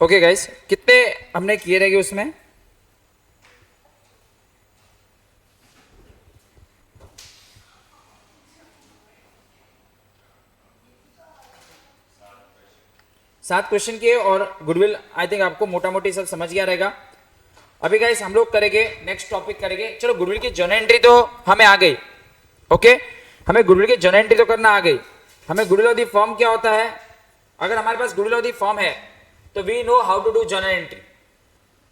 Okay guys, कितने हमने किए रहेंगे उसमें? सात क्वेश्चन किए और गुडविल आई थिंक आपको मोटा मोटी सब समझ गया रहेगा। अभी गाइस हम लोग करेंगे नेक्स्ट टॉपिक करेंगे। चलो गुडविल की जर्नल एंट्री तो हमें आ गई। ओके, हमें गुडविल की जर्नल एंट्री तो करना आ गई। हमें गुडविल ऑफ द फर्म क्या होता है, अगर हमारे पास गुडविल ऑफ द फर्म है तो we know how to do journal entry,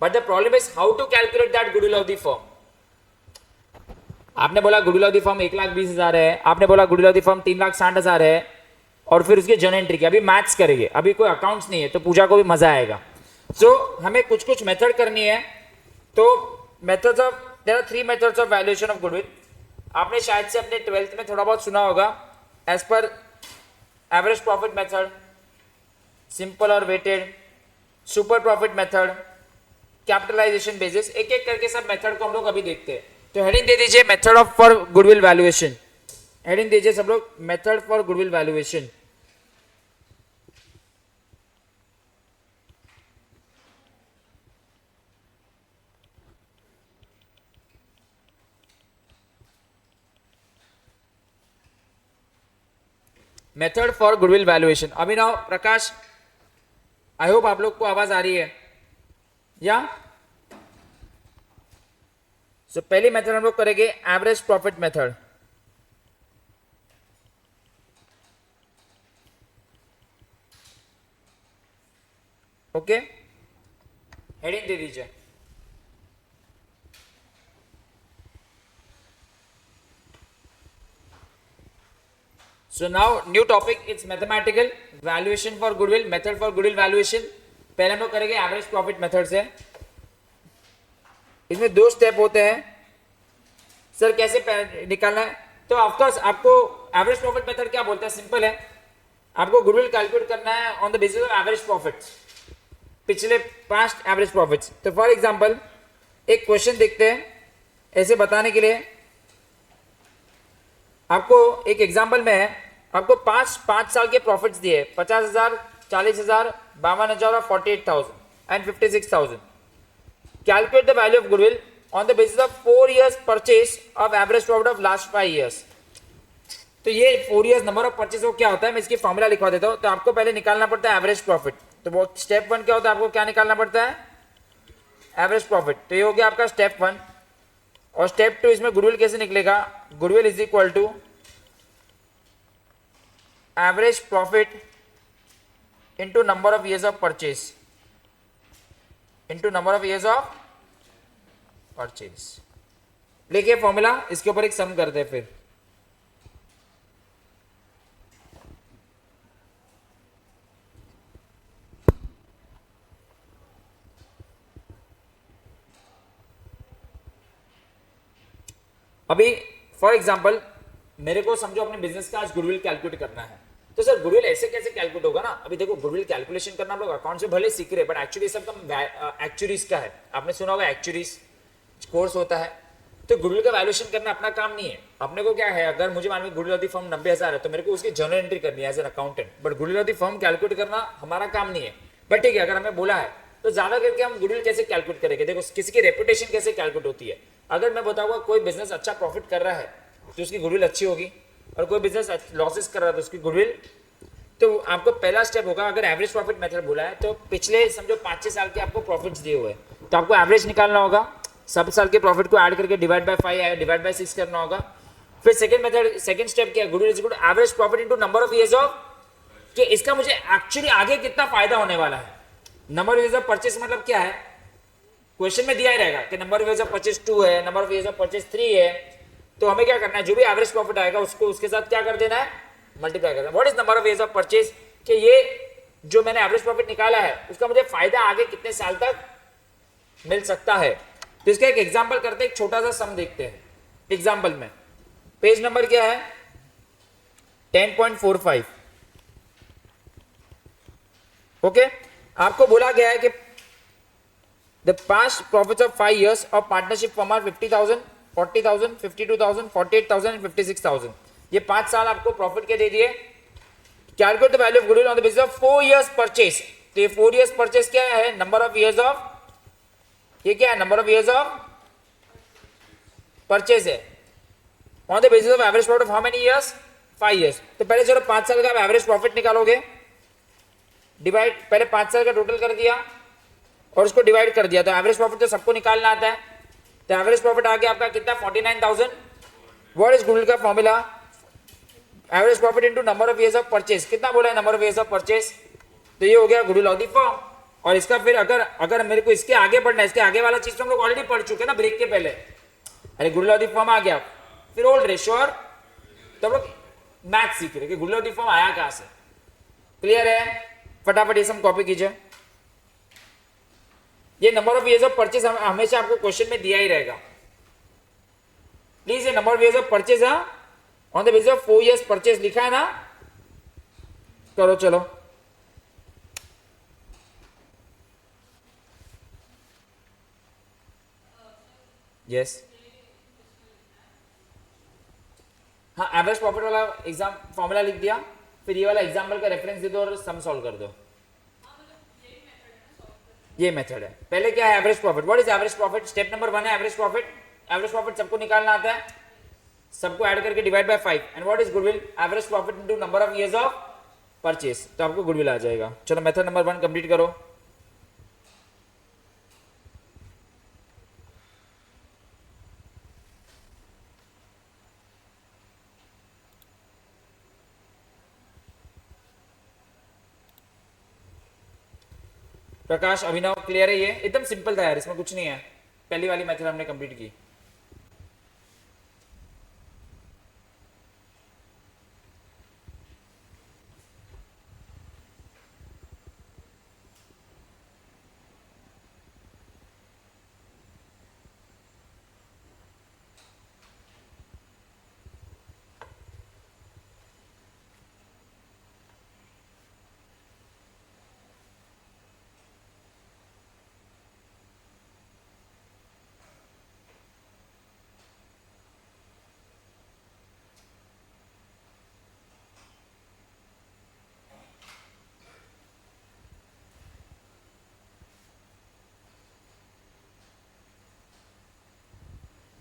but the problem is how to calculate that goodwill of the firm. आपने बोला गुडविल ऑफ द फर्म 1,20,000 है, आपने बोला गुडविल ऑफ द फर्म 3,60,000 है, और फिर उसकी जर्नल एंट्री की। अभी मैथ्स करेंगे, अभी कोई अकाउंट्स नहीं है, तो पूजा को भी मजा आएगा। सो हमें कुछ कुछ मेथड करनी है। तो methods of, there are 3 methods of valuation of goodwill. आपने शायद से अपने 12th में थोड़ा बहुत सुना होगा, as per average profit method, simple और weighted, super profit method, capitalization basis. एक एक करके सब मेथड को हम लोग अभी देखते हैं। तो हेडिंग दे दीजिए method of for goodwill valuation. Heading दीजिए सब लोग method for goodwill valuation. Method for goodwill valuation. Abhinav, Prakash, I hope आप लोग को आवाज आ रही है या? सो पहली मेथड हम लोग करेंगे average profit method. Okay, heading दे दीजिए। So now new topic, it's mathematical valuation for goodwill, method for goodwill valuation। पहले हम लोग करेंगे एवरेज प्रॉफिट मेथड से। इसमें 2 स्टेप होते हैं। सर कैसे निकालना है? तो ऑफकोर्स आपको एवरेज प्रॉफिट मेथड क्या बोलता है, सिंपल है। आपको गुडविल कैलकुलेट करना है on the basis of average profits, पिछले पास्ट एवरेज प्रॉफिट्स। तो फॉर एग्जांपल एक क्वेश्चन देखते हैं ऐसे बताने के लिए। आपको एक एग्जांपल में है, आपको 5 साल के प्रॉफिट्स दिए, 50,000, 40,000, 52,000 और 48,000 and 56,000। Calculate the value of goodwill on the basis of 4 years purchase of average profit of last 5 years। तो ये 4 years नंबर ऑफ परचेज को क्या होता है, मैं इसकी फॉर्मूला लिखवा देता हूं। तो आपको पहले निकालना पड़ता है एवरेज प्रॉफिट। तो वो स्टेप 1 क्या होता है, आपको क्या निकालना पड़ता है, एवरेज प्रॉफिट। तो ये हो गया आपका स्टेप 1। और स्टेप 2, इसमें गुडविल कैसे निकलेगा, goodwill is equal to average profit into number of years of purchase, into number of years of purchase. लिखिए फॉर्मूला, इसके ऊपर एक सम करते हैं फिर। अभी फॉर एग्जांपल मेरे को समझो अपने बिजनेस का आज गुडविल कैलकुलेट करना है। तो सर गुडविल ऐसे कैसे कैलकुलेट होगा ना? अभी देखो गुडविल कैलकुलेशन करना हम लोग अकाउंट से भले सीख रहे, बट एक्चुअली सब कम एक्चुअरीज का है। आपने सुना होगा एक्चुअरीज कोर्स होता है। तो गुडविल का वैल्यूएशन करना अपना काम नहीं है। अपने को क्या है, अगर मुझे मान लो गुडविल ऑफ द फर्म 90,000 है तो मेरे को उसकी जर्नल एंट्री करनी है as an accountant, but goodwill of the firm calculate करना हमारा काम नहीं है। बट ठीक है, अगर हमें बोला है तो ज्यादा करके हम गुडविल कैसे कैलकुलेट करेंगे। देखो किसी की रेपुटेशन कैसे कैलकुलेट होती है। अगर मैं बताऊंगा कोई बिजनेस अच्छा प्रॉफिट कर रहा है तो उसकी गुडविल अच्छी होगी, और कोई बिजनेस लॉसेस कर रहा है तो उसकी गुडविल। तो आपको पहला स्टेप होगा, अगर एवरेज प्रॉफिट मेथड बोला है तो पिछले समझो 5-6 साल के आपको प्रॉफिट्स दिए हुए हैं, तो आपको एवरेज निकालना होगा। सब साल के प्रॉफिट को ऐड करके डिवाइड बाय 5 या डिवाइड बाय 6 करना होगा। फिर सेकंड मेथड, सेकंड स्टेप क्या है, goodwill is equal to average profit into number of years of, कि इसका मुझे एक्चुअली आगे कितना फायदा होने वाला है। Number of years of purchase मतलब क्या है, क्वेश्चन में दिया ही रहेगा कि number of years of purchase 2 है, number of years of purchase 3 है। तो हमें क्या करना है, जो भी एवरेज प्रॉफिट आएगा उसको उसके साथ क्या कर देना है, मल्टीप्लाई करना है। What is number of years of purchase, कि ये जो मैंने एवरेज प्रॉफिट निकाला है उसका मुझे फायदा आगे कितने साल तक मिल सकता है। तो इसका एक एग्जांपल करते हैं, एक छोटा सा सम देखते हैं एग्जांपल में। पेज नंबर क्या है, 10.45। ओके, आपको बोला गया है कि the past profits of 5 years of partnership form are 50,000, 40,000, 52,000, 48,000 and 56,000। ये 5 साल आपको प्रॉफिट के दे दिए। Calculate the value of goodwill on the basis of 4 years purchase. तो ये 4 years परचेज क्या है, नंबर ऑफ ईयर्स ऑफ, ये क्या है, number of years of purchase है। On the basis of average profit of how many years, 5 years। तो पहले चलो 5 साल का आप एवरेज प्रॉफिट निकालोगे, डिवाइड, पहले 5 साल का टोटल कर दिया और उसको डिवाइड कर दिया, तो एवरेज प्रॉफिट तो सबको निकालना आता है। तो एवरेज प्रॉफिट आ गया आपका कितना, 49,000। व्हाट इज गुडविल का formula, average profit into number of years of purchase, कितना बोला है number of years of purchase, तो ये हो गया गुडविल ऑफ द फर्म। और इसका फिर अगर मेरे को इसके आगे बढ़ना है, इसके आगे वाला चीज तो हम लोग ऑलरेडी पढ़ चुके हैं ना ब्रेक के पहले। अरे गुडविल ऑफ द फर्म आ गया, फिर ओल्ड रेशियो, और तो हम लोग मैथ सीख रहे कि गुडविल ऑफ द फर्म आया कहां से। क्लियर है, फटाफट ये सब कॉपी कीजिए। ये number of years of purchase हमेशा आपको क्वेश्चन में दिया ही रहेगा। प्लीज ये number of years of purchase है on the basis of 4 years purchase लिखा है ना, करो चलो। यस हाँ, एवरेज प्रॉफिट वाला एग्जाम फॉर्मूला लिख दिया, फिर ये वाला एग्जाम्पल का रेफरेंस दे दो और सम सॉल्व कर दो। ये मेथड है। पहले क्या है, average profit. What is average profit, step number 1 है एवरेज प्रॉफिट। एवरेज प्रॉफिट सबको निकालना आता है, सबको ऐड करके divide by 5। And what is goodwill, average profit into number of years of purchase, तो आपको गुडविल आ जाएगा। चलो मेथड नंबर 1 कंप्लीट करो। प्रकाश, अभिनव, क्लियर है? ये एकदम सिंपल था यार, इसमें कुछ नहीं है। पहली वाली मेथड हमने कंप्लीट की।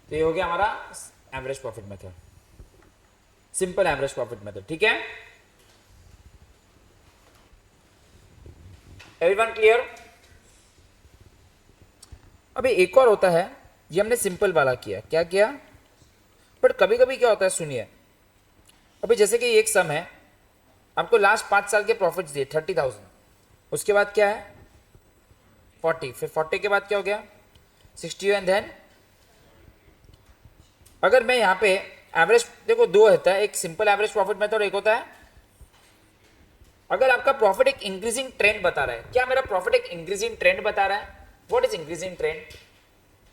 तो ये हो गया हमारा average profit method, simple average profit method. ठीक है, एवरीवन क्लियर? अभी एक और होता है, ये हमने सिंपल वाला किया, क्या किया, बट कभी कभी क्या होता है, सुनिए। अभी जैसे कि एक सम है, आपको लास्ट 5 साल के प्रॉफिट्स दिए 30,000, उसके बाद क्या है 40, फिर 40 के बाद क्या हो गया 60, एंड देन अगर मैं यहाँ पे एवरेज, देखो दो होता है, एक सिंपल एवरेज प्रॉफिट मेथड और एक होता है अगर आपका प्रॉफिट एक इंक्रीजिंग ट्रेंड बता रहा है। क्या मेरा प्रॉफिट एक इंक्रीजिंग ट्रेंड बता रहा है? व्हाट इज इंक्रीजिंग ट्रेंड,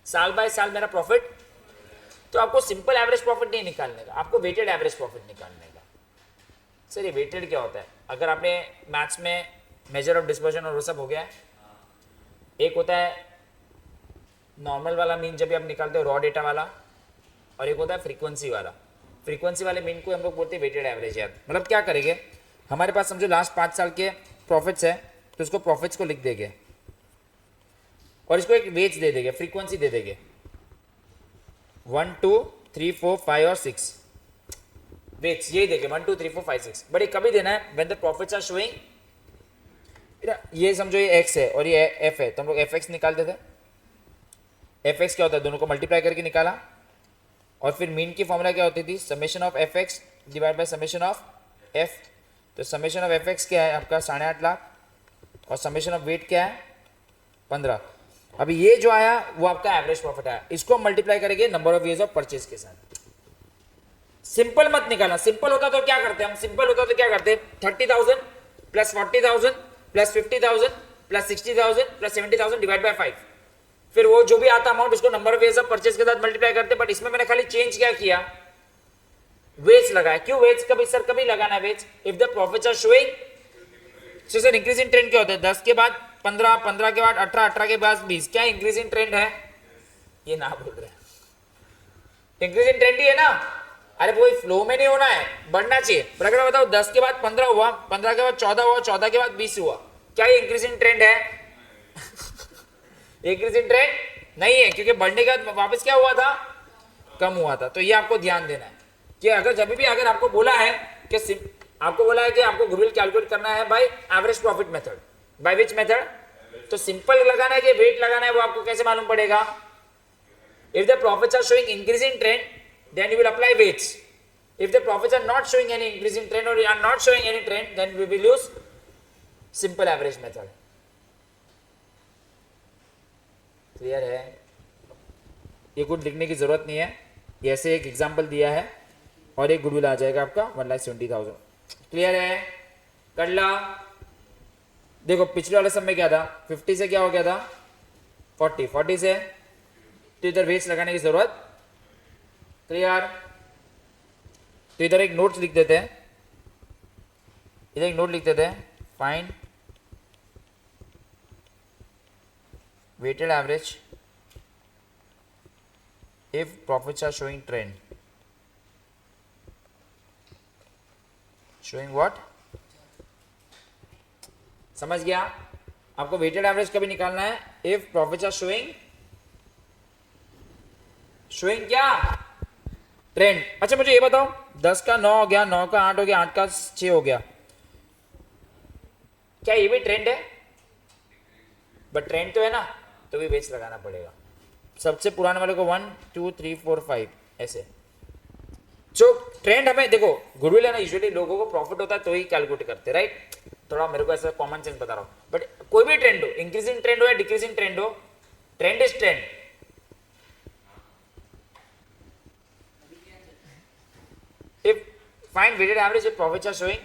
साल बाय साल मेरा प्रॉफिट, तो आपको सिंपल एवरेज प्रॉफिट नहीं निकालने का, आपको वेटेड एवरेज प्रॉफिट निकालने का। सर ये वेटेड क्या होता है? अगर आपने मैथ्स में मेजर ऑफ डिस्पर्शन और वो सब हो गया है, एक होता है नॉर्मल वाला मीन जब भी आप निकालते हो रॉ डेटा वाला, और एक होता है फ्रीक्वेंसी वाला। फ्रीक्वेंसी वाले मीन को हम लोग बोलते हैं वेटेड एवरेज यार। मतलब क्या करेंगे, हमारे पास समझो लास्ट 5 साल के प्रॉफिट्स है, तो उसको प्रॉफिट्स को लिख देंगे और इसको एक वेज दे देंगे, फ्रीक्वेंसी दे देंगे 1 2 3 4 5 और 6 वेज, यही देंगे 1 2 3 4 5 6। बट ये कभी देना है when the profits are showing, ये समझो ये x है और ये f है, तो हम लोग fx निकालते थे। fx क्या होता है, दोनों को मल्टीप्लाई करके निकाला, और फिर मीन की फॉर्मूला क्या होती थी, summation of fx divide by summation of f। तो समेशन ऑफ fx क्या है आपका 8.5 लाख, और समेशन ऑफ वेट क्या है 15। अभी ये जो आया वो आपका एवरेज प्रॉफिट आया, इसको हम मल्टीप्लाई करेंगे number of years of purchase के साथ। सिंपल मत निकालना, सिंपल होता तो क्या करते हम, सिंपल होता तो क्या करते 30,000 plus 40,000 plus 50,000 plus 60,000 plus 70,000 divide by 5, फिर वो जो भी आता अमाउंट उसको number of years of purchase के साथ मल्टीप्लाई करते। बट इसमें मैंने खाली चेंज क्या किया, वेज लगाया। क्यों वेज, कभी सर कभी लगाना है वेज, if the profits are showing, so sir increasing trend क्या होता है, 10 के बाद 15, 15 के बाद 18, 18 के बाद 20, क्या इंक्रीजिंग ट्रेंड है? ये ना बोल रहे, इंक्रीजिंग ट्रेंड ही है ना। अरे वो फ्लो में नहीं होना है, बढ़ना चाहिए। पर अगर बताओ 10 के बाद 15 हुआ, 15 के बाद 14 हुआ, 14 के बाद 20 हुआ, क्या ये इंक्रीजिंग ट्रेंड है? इंक्रीजिंग ट्रेंड नहीं है, क्योंकि बढ़ने के बाद वापस क्या हुआ था? कम हुआ था। तो ये आपको ध्यान देना है कि अगर जब भी अगर आपको बोला है कि आपको बोला है कि आपको गुडविल कैलकुलेट करना है bye average profit method, by which method? तो सिंपल लगाना है कि वेट लगाना है, वो आपको कैसे मालूम पड़ेगा? If the profits are showing increasing trend, then you will apply weights. If the profits are not showing any increasing trend or are not showing any trend, then we will use simple average method. Clear है? ये कुछ लिखने की जरूरत नहीं है, ये ऐसे एक एग्जांपल दिया है और एक गुडविल आ जाएगा आपका 1,70,000. क्लियर है? कर ला. देखो पिछले वाले समय क्या था, 50 से क्या हो गया था 40, 40 से तो इधर वेट्स लगाने की जरूरत. क्लियर? तो इधर एक नोट लिख देते हैं, इधर एक नोट लिख देते हैं, find weighted average if profits are showing trend. Showing what? समझ गया? आपको वेटेड एवरेज कभी निकालना है? इफ प्रॉफिट्स आर शोइंग क्या? ट्रेंड. अच्छा मुझे ये बताओ, 10 का 9 हो गया, 9 का 8 हो गया, 8 का 6 हो गया, क्या ये भी ट्रेंड है? बट ट्रेंड तो है ना, तो भी वेट्स लगाना पड़ेगा. सबसे पुराने वाले को 1 2 3 4 5 ऐसे. जो ट्रेंड हमें देखो गुडविल है ना, यूजुअली लोगों को प्रॉफिट होता है तो ही कैलकुलेट करते, राइट? थोड़ा मेरे को ऐसा कॉमन सेंस बता रहा हूं. बट कोई भी ट्रेंड हो, इंक्रीजिंग ट्रेंड हो या डिक्रीजिंग ट्रेंड हो, trend is trend. If find weighted average if profits are showing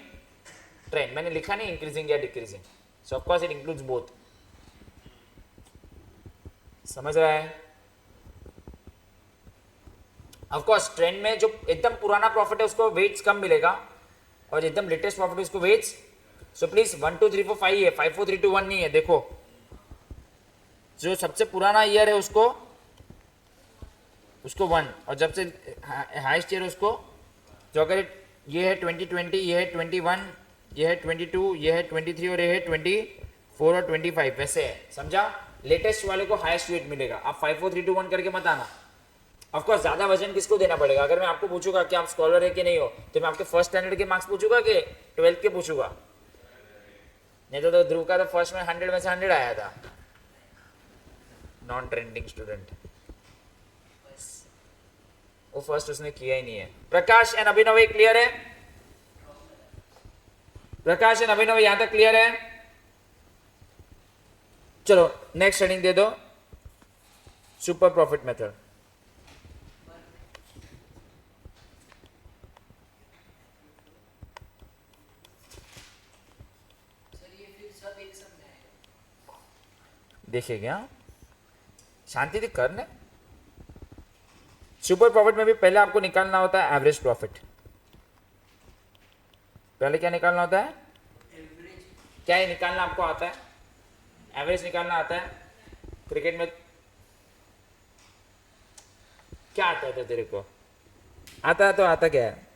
trend, मैंने लिखा नहीं इंक्रीजिंग या decreasing, so of course it includes both. समझ रहा है? ऑफ कोर्स ट्रेंड में जो एकदम पुराना प्रॉफिट है उसको वेट्स कम मिलेगा और एकदम लेटेस्ट प्रॉफिट है उसको वेट्स. सो प्लीज 1 2 3 4 5 है, 5 4 3 2 1 नहीं है. देखो जो सबसे पुराना ईयर है उसको 1 और जब से हाईएस्ट ईयर उसको, जो अगर ये है 2020, ये है 21, ये है 22, ये है 23 और ये है 24 और 25 वैसे है. समझा? लेटेस्ट वाले को हाईएस्ट वेट मिलेगा. आप 5 4 3 2 1 करके मत आना. ऑफ कोर्स ज्यादा वजन किसको देना पड़ेगा? अगर मैं आपको पूछूंगा कि आप स्कॉलर है कि नहीं हो, तो मैं आपके फर्स्ट स्टैंडर्ड के मार्क्स पूछूंगा कि 12th के पूछूंगा? नहीं तो ध्रुव का तो फर्स्ट में 100 में से 100 आया था. नॉन ट्रेंडिंग स्टूडेंट, वो फर्स्ट उसने किया ही नहीं है. प्रकाश एंड अभिनव क्लियर है? प्रकाश एंड अभिनव यहां तक क्लियर है? चलो नेक्स्ट हेडिंग दे दो, सुपर प्रॉफिट मेथड. देखेगा शांति से करने. सुपर प्रॉफिट में भी पहले आपको निकालना होता है एवरेज प्रॉफिट. पहले क्या निकालना होता है? क्या ये निकालना आपको आता है? एवरेज निकालना आता है? क्रिकेट में क्या आता है? तो तेरे को आता है तो आता क्या है?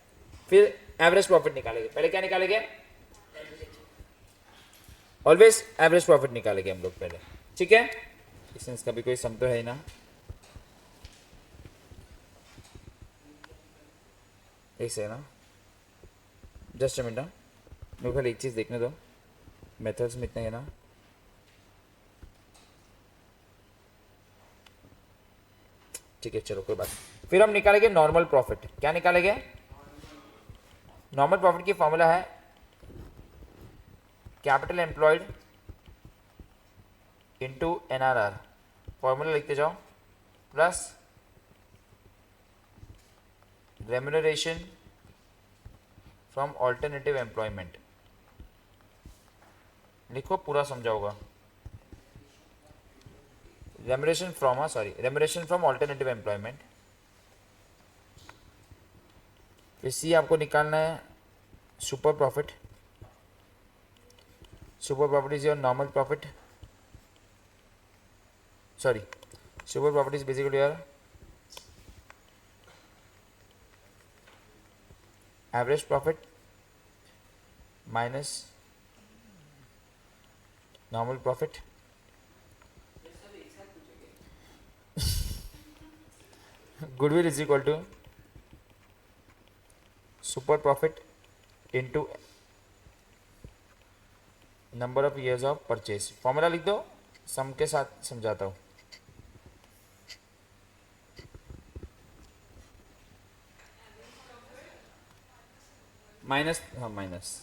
फिर एवरेज प्रॉफिट निकालेंगे. पहले क्या निकालेंगे? ऑलवेज एवरेज प्रॉफिट निकालेंगे हम लोग पहले. ठीक है? इसका भी कोई सम तो है ही ना. एक से ना, जस्ट अ मिनट, मेरे को खाली एक चीज़ देखने दो. मेथड्स में इतना है ना. ठीक है चलो कोई बात. फिर हम निकालेंगे नॉर्मल प्रॉफिट. क्या निकालेंगे? नॉर्मल प्रॉफिट की फॉर्मूला है capital employed into NRR. Formula लिखते जाओ, plus remuneration from alternative employment. लिखो पूरा समझाओगा. Remuneration from alternative employment. फिर सी आपको निकालना है super profit. Super profit is your normal profit. Super profit is basically your average profit minus normal profit goodwill is equal to super profit into number of years of purchase. Formula लिख दो, सम के साथ समझाता हूँ। Minus, हाँ minus,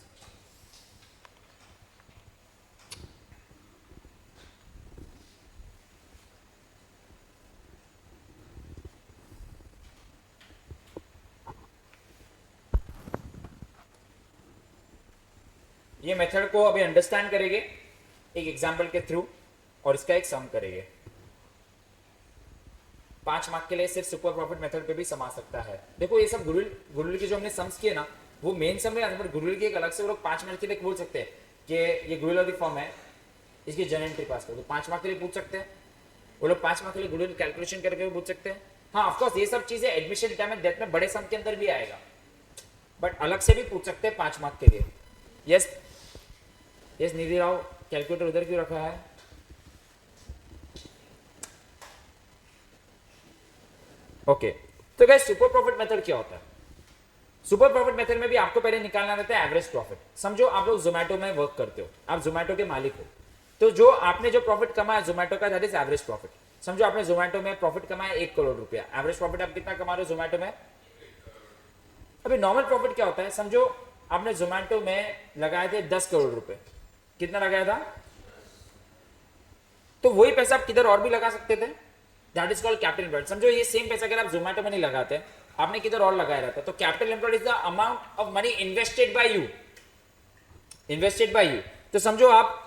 ये method को अभी अंडरस्टैंड करेंगे एक एग्जांपल के थ्रू और इसका एक सम करेंगे। 5 मार्क के लिए सिर्फ सुपर प्रॉफिट मेथड पे भी समा सकता है। देखो ये सब गुडविल की जो हमने सम्स किए ना, वो मेन सम है, बट गुडविल की एक अलग से वो लोग 5 मार्क के लिए बोल सकते हैं कि ये गुडविल ऑफ द फर्म है, इसकी जनरल एंट्री पास करो, तो 5 मार्क के लिए पूछ सकते हैं वो लोग। 5 मार्क के लिए गुडविल कैलकुलेशन करके भी पूछ सकते हैं। हाँ ऑफकोर्स ये सब चीजें एडमिशन टाइम एंड डेथ में बड़े सम के अंदर भी आएगा, बट अलग से भी पूछ सकते हैं 5 मार्क के लिए। यस यस निधि राव, कैलकुलेटर उधर क्यों रखा है? ओके तो गाइस सुपर प्रॉफिट मेथड क्या होता है? सुपर प्रॉफिट मेथड में भी आपको पहले निकालना रहता है एवरेज प्रॉफिट। समझो आप लोग जोमेटो में वर्क करते हो, आप जोमेटो के मालिक हो, तो जो आपने जो प्रॉफिट कमाया जोमेटो का, दैट इज एवरेज प्रॉफिट। समझो आपने जोमेटो में प्रॉफिट कमाया 1 करोड़ रुपया, एवरेज प्रॉफिट आप कितना कमा रहे हो जोमेटो में? अभी नॉर्मल प्रॉफिट क्या होता है? समझो आपने जोमेटो में लगाए थे 10 करोड़ रुपए, कितना लगाया था? तो वही पैसा आप किधर और भी लगा सकते थे, that is called capital employed. समझो ये सेम पैसा अगर आप जोमेटो में नहीं लगाते, आपने किधर और लगाया रहता, तो capital employed is the amount of money invested bye you, invested bye you. तो समझो आप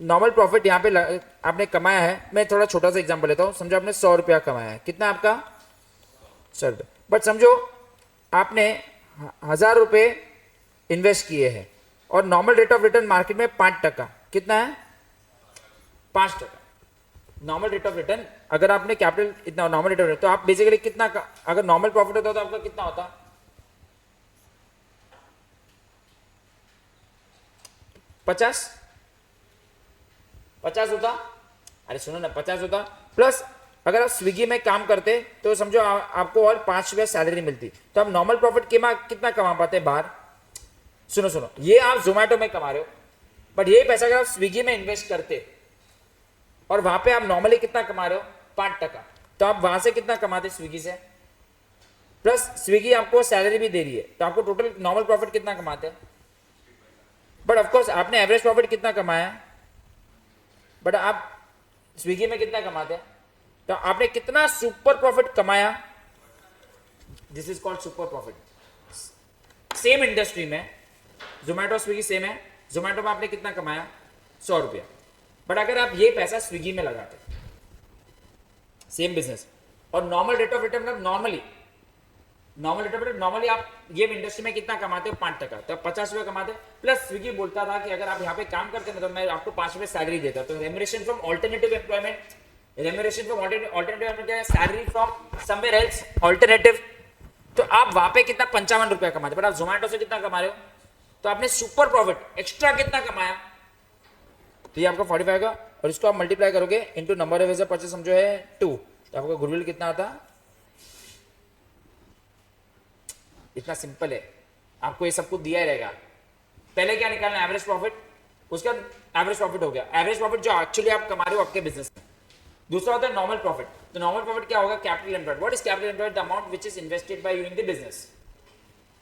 नॉर्मल प्रॉफिट यहाँ पे आपने कमाया है, मैं थोड़ा छोटा सा एग्जांपल लेता हूँ। समझो आपने 100 रुपया कमाया है, कितना आपका? 100 रुपये। बट समझो आपने 1000 रुपये इन्वेस्ट किए हैं और normal rate of return market में 5%, कितना है? 5%। नॉर्मल रेट ऑफ रिटर्न अगर आपने कैपिटल इतना नॉर्मल रेट ऑफ रिटर्न, तो आप बेसिकली कितना अगर नॉर्मल प्रॉफिट होता तो आपका कितना होता? 50 होता। अरे सुनो ना, 50 होता प्लस अगर आप स्विगी में काम करते तो समझो आपको और 5 रुपया सैलरी मिलती, तो आप नॉर्मल प्रॉफिट कितना कमा पाते बाहर? सुनो ये आप जोमेटो में कमा रहे हो, बट ये पैसा अगर आप स्विगी में इन्वेस्ट करते और वहां पे आप नॉर्मली कितना कमा रहे हो? 5%, तो आप वहां से कितना कमाते स्विगी से? प्लस स्विगी आपको सैलरी भी दे रही है, तो आपको टोटल नॉर्मल प्रॉफिट कितना कमाते हैं? बट ऑफकोर्स आपने एवरेज प्रॉफिट कितना कमाया, बट आप स्विगी में कितना कमाते हैं, तो आपने कितना सुपर प्रॉफिट कमाया? This is called super profit. Same industry में जोमेटो स्विगी सेम है, जोमेटो में आपने कितना कमाया? 100 रुपया, बट अगर आप ये पैसा स्विगी में लगाते, सेम बिजनेस और नॉर्मल रेट ऑफ रिटर्न, मतलब normal rate of return normally आप ये इंडस्ट्री में कितना कमाते हो? 5%, तो 50 रुपये कमाते। प्लस स्विगी बोलता था कि अगर आप यहाँ पे काम करते हैं तो मैं आपको 5 रुपये सैलरी देता, तो remuneration from alternative employment, remuneration from alternative employment, salary from somewhere else alternative, तो आप वहां पे कितना? 55 रुपया कमाते, बट आप जोमेटो से कितना कमा रहे हो? तो आपने सुपर प्रॉफिट एक्स्ट्रा कितना कमाया? तो ये आपका 45 का, और इसको आप मल्टीप्लाई करोगे into number of user purchase, समझो है 2, तो आपका गुडविल कितना आता? इतना सिंपल है, आपको ये सब कुछ दिया ही रहेगा। पहले क्या निकालना? एवरेज प्रॉफिट, उसका एवरेज प्रॉफिट हो गया, एवरेज प्रॉफिट जो एक्चुअली आप कमा रहे हो आपके बिजनेस में। दूसरा होता है नॉर्मल प्रॉफिट, तो नॉर्मल प्रॉफिट क्या होगा? Capital employed. What is capital employed? The amount which is invested bye you in the business.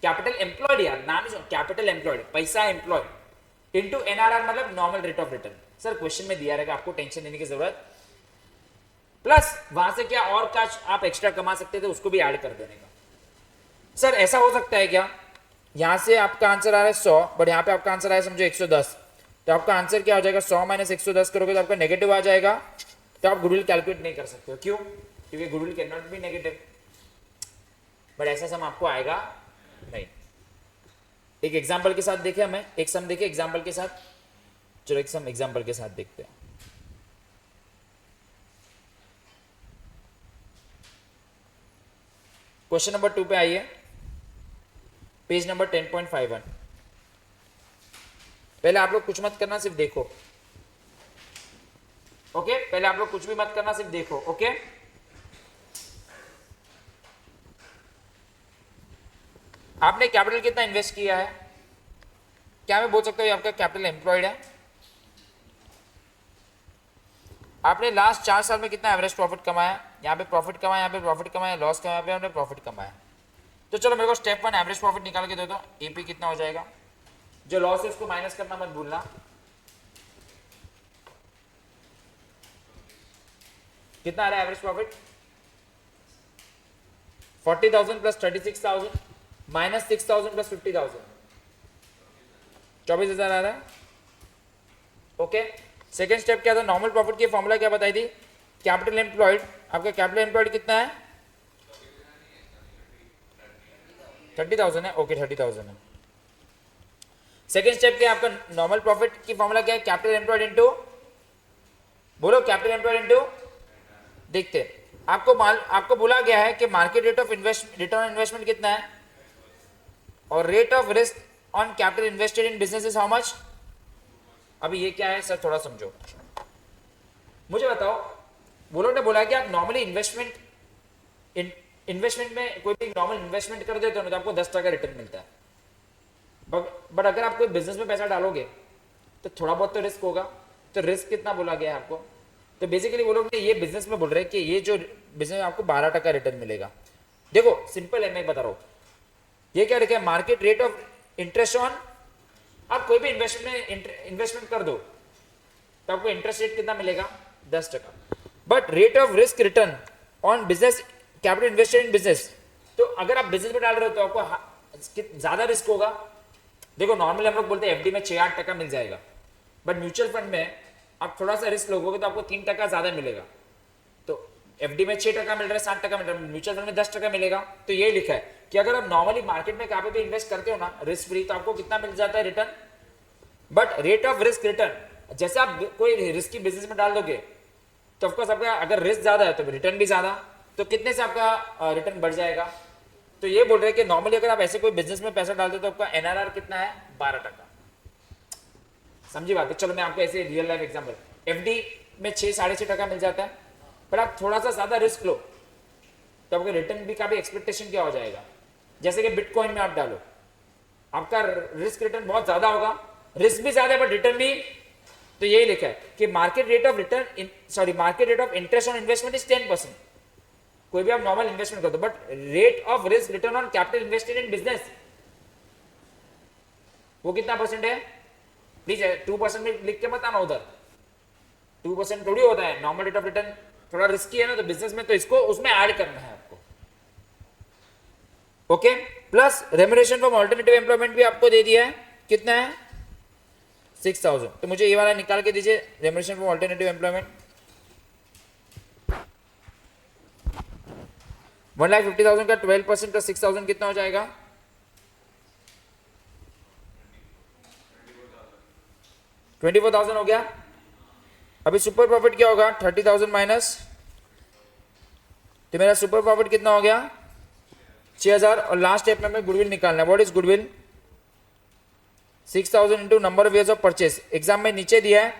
Capital employed, यार नाम ही कैपिटल एम्प्लॉयड, पैसा एम्प्लॉयड इनटू एनआरआर, मतलब normal rate of return. Sir question में दिया रहेगा, आपको टेंशन लेने की जरूरत। प्लस वहां से क्या और क्या आप एक्स्ट्रा कमा सकते थे उसको भी ऐड कर देने का। सर ऐसा हो सकता है क्या, यहां से आपका आंसर आ रहा है 100, बट यहाँ पे आपका आंसर आया समझो 110, तो आपका आंसर क्या हो जाएगा? 100 माइनस 110 करोगे तो आपका नेगेटिव आ जाएगा, तो आप गुडविल कैलकुलेट नहीं कर सकते हो। क्यों? क्योंकि goodwill can not be negative. But ऐसा सम आपको आएगा नहीं। एक एग्जाम्पल के साथ देखे हमें, एक सम देखे एग्जाम्पल के साथ। चलो एक सम एग्जाम्पल के साथ देखते हैं। क्वेश्चन नंबर 2 पे आइए, पेज नंबर 10.51। पहले आप लोग कुछ मत करना, सिर्फ देखो। ओके, पहले आप लोग कुछ भी मत करना, सिर्फ देखो। ओके, आपने कैपिटल कितना इन्वेस्ट किया है? क्या मैं बोल सकता हूँ आपका कैपिटल एम्प्लॉयड है? आपने लास्ट 4 साल में कितना एवरेज प्रॉफिट कमाया? यहाँ पे प्रॉफिट कमाया, यहाँ पे प्रॉफिट कमाया, लॉस कमाया, यहाँ पे आपने प्रॉफिट कमाया। तो चलो मेरे को स्टेप 1 एवरेज प्रॉफिट निकाल के दे दो। एपी कितना हो जाएगा? जो लॉस है उसको माइनस करना मत भूलना। कितना आ रहा है average profit? 40,000 plus 36,000 minus 6,000 plus 50,000, 24,000 आ रहा है। ओके, सेकेंड स्टेप क्या था? नॉर्मल प्रॉफिट की फॉर्मूला क्या बताई थी? Capital employed. आपका कैपिटल एम्प्लॉयड कितना है? 30,000 है। ओके, 30,000 है। सेकेंड स्टेप क्या है आपका? नॉर्मल प्रॉफिट की फॉर्मूला क्या है? कैपिटल एम्प्लॉयड इनटू, बोलो कैपिटल एम्प्लॉयड इनटू, देखते हैं। आपको बोला गया है कि market rate of return on investment कितना है और rate of risk on capital invested in business is how much. अभी ये क्या है सर, थोड़ा समझो, मुझे बताओ। बोलो ने बोला कि आप नॉर्मली इन्वेस्टमेंट में कोई भी नॉर्मल इन्वेस्टमेंट कर देते हो ना तो आपको 10% रिटर्न मिलता है। बट अगर आप कोई बिजनेस में पैसा डालोगे तो थोड़ा बहुत तो रिस्क होगा। तो रिस्क कितना बोला गया है आपको? तो बेसिकली वो लोग ये बिजनेस में बोल रहे हैं कि ये जो बिजनेस में आपको 12% रिटर्न मिलेगा। देखो सिंपल है, मैं बता रहा हूं। ये क्या लिखा है? Market rate of interest on, आप कोई भी इन्वेस्टमेंट कर दो तो आपको इंटरेस्ट रेट कितना मिलेगा? 10%। But rate of risk return on business capital invested in business, तो अगर आप बिजनेस में डाल रहे हो तो आपको ज्यादा रिस्क होगा। देखो नॉर्मली हम लोग बोलते हैं एफडी में 6-8% मिल जाएगा, बट म्यूचुअल फंड में आप थोड़ा सा रिस्क लोगे तो आपको 3% ज्यादा मिलेगा। तो एफडी में 6% मिल रहा है, 7% मिल रहा है, म्यूचुअल फंड में 10% मिलेगा। तो ये लिखा है कि अगर आप नॉर्मली मार्केट में कहाँ पे भी इन्वेस्ट करते हो ना रिस्क फ्री, तो आपको कितना मिल जाता है return. But rate of risk return, जैसे आप कोई रिस्की बिजनेस में डाल दोगे तो ऑफकोर्स आपका अगर रिस्क ज्यादा है तो रिटर्न भी ज्यादा, तो कितने से आपका रिटर्न बढ़ जाएगा। तो ये बोल रहे हैं कि नॉर्मली अगर आप ऐसे कोई बिजनेस में पैसा डालते हो तो आपका एनआरआर कितना है? 12%। समझी बात है? चलो मैं आपको ऐसे रियल लाइफ एग्जांपल, एफडी में 6-6.5% मिल जाता है, पर आप थोड़ा सा ज्यादा रिस्क लो तो आपका रिटर्न भी का भी एक्सपेक्टेशन क्या हो जाएगा। जैसे कि बिटकॉइन में आप डालो, आपका रिस्क रिटर्न बहुत ज्यादा होगा, रिस्क भी ज्यादा है बट रिटर्न भी। तो यही लिखा है कि market rate of return market rate of interest on investment is 10%। कोई भी आप नॉर्मल इन्वेस्टमेंट कर दो, but rate of risk return on capital invested in business वो कितना परसेंट है? प्लीज 2% में लिख के मत आना उधर, 2% थोड़ी होता है। नॉर्मल रेट ऑफ रिटर्न थोड़ा रिस्की है ना तो बिजनेस में, तो इसको उसमें ऐड करना है आपको। Okay, plus remuneration from alternative employment भी आपको दे दिया है, कितना है? 6,000। तो मुझे ये वाला निकाल के दीजिए, रेम्युनरेशन फ्रॉम अल्टरनेटिव एम्प्लॉयमेंट। 1,50,000 का 12% प्लस 6,000 कितना हो जाएगा? 24,000 हो गया। अभी सुपर प्रॉफिट क्या होगा? 30,000 माइनस, तो मेरा सुपर प्रॉफिट कितना हो गया? 6,000। और लास्ट स्टेप में हमें गुडविल निकालना है। What is goodwill? 6,000 into number of years of purchase. Exam में नीचे दिया है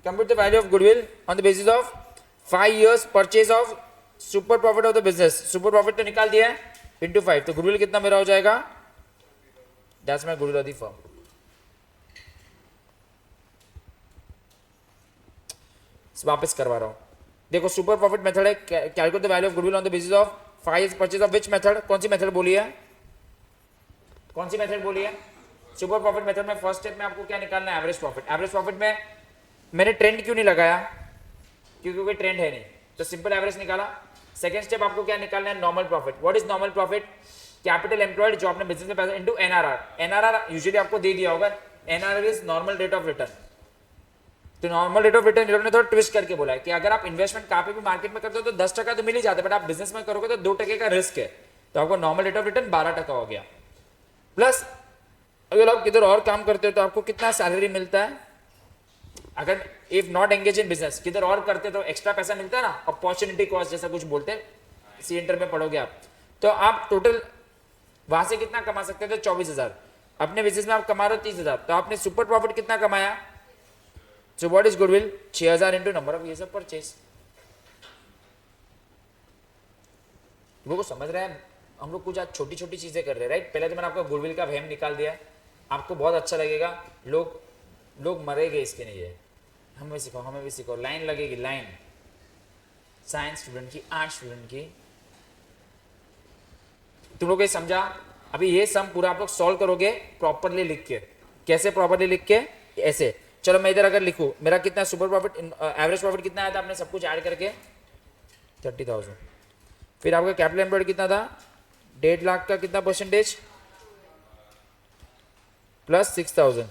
compute the value of goodwill on the basis of 5 years purchase of super profit of the business. Super profit तो निकाल दिया है इंटू 5, तो गुडविल कितना मेरा हो जाएगा? That's my goodwill of the firm. वापस करवा रहा हूं, देखो सुपर प्रॉफिट मेथड है calculate the value of goodwill on the basis of 5 years purchase of which method? कौन सी मेथड बोली है? कौन सी मेथड बोली है? सुपर प्रॉफिट मेथड में फर्स्ट स्टेप में आपको क्या निकालना है? Average profit. एवरेज प्रॉफिट में मैंने ट्रेंड क्यों नहीं लगाया? क्योंकि कोई ट्रेंड है नहीं, तो सिंपल एवरेज निकाला। सेकंड स्टेप आपको क्या निकालना है? Normal profit. What is normal profit? Capital employed जो आपने बिजनेस में पैसा इनटू एनआरआर। एनआरआर यूजुअली आपको दे दिया होगा, NRR is normal rate of return. तो नॉर्मल रेट ऑफ रिटर्न इन लोगों ने थोड़ा ट्विस्ट करके बोला है कि अगर आप इन्वेस्टमेंट कहाँ पे भी मार्केट में करते हो तो 10% तो मिल ही जाता है, बट आप बिजनेस में करोगे तो 2% का रिस्क है, तो आपको नॉर्मल रेट ऑफ रिटर्न 12% हो गया। प्लस अगर आप किधर और काम करते हो तो आपको कितना सैलरी मिलता है? अगर if not engage in business, किधर और करते तो एक्स्ट्रा पैसा मिलता है ना, अपॉर्चुनिटी कॉस्ट जैसा कुछ बोलते हैं, सी इंटर में पढ़ोगे आप। तो आप टोटल वहां से कितना कमा सकते थे? 24,000। अपने बिजनेस में आप कमा रहे हो 30,000, तो आपने सुपर प्रॉफिट कितना कमाया? So what is goodwill? 6,000 into number of years of purchase. लोगों को समझ रहा है? हम लोग कुछ आज छोटी छोटी चीजें कर रहे हैं, राइट? पहले तो मैंने आपका गुडविल का वहम निकाल दिया, आपको बहुत अच्छा लगेगा। लोग मरेंगे इसके लिए। हमें सिखाओ, हमें भी सिखाओ, लाइन लगेगी, लाइन। साइंस स्टूडेंट की, आर्ट स्टूडेंट की। तुम लोग ये समझा? अभी ये सम पूरा आप लोग सॉल्व करोगे प्रॉपरली लिख के। कैसे प्रॉपरली लिख के? ऐसे। चलो मैं इधर अगर लिखूं, मेरा कितना सुपर प्रॉफिट, एवरेज प्रॉफिट कितना आया था? आपने सब कुछ ऐड करके 30,000। फिर आपका कैपिटल एम्प्लॉयड कितना था? 1.5 लाख का कितना परसेंटेज? प्लस 6,000।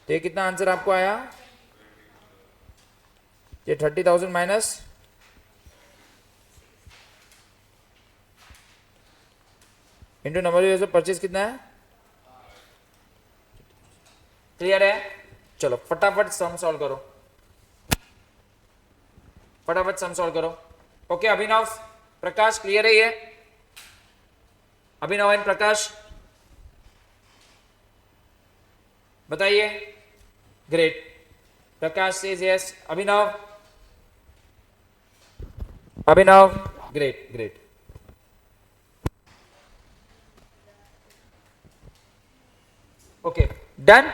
तो ये कितना आंसर आपको आया? ये 30,000 minus into number of purchase कितना है? क्लियर है? चलो फटाफट सम सॉल्व करो, फटाफट सम सॉल्व करो। ओके अभिनव, प्रकाश, क्लियर है ये? अभिनव एंड प्रकाश बताइए। Great, Prakash says yes. Abhinav, Abhinav, great great. Okay done.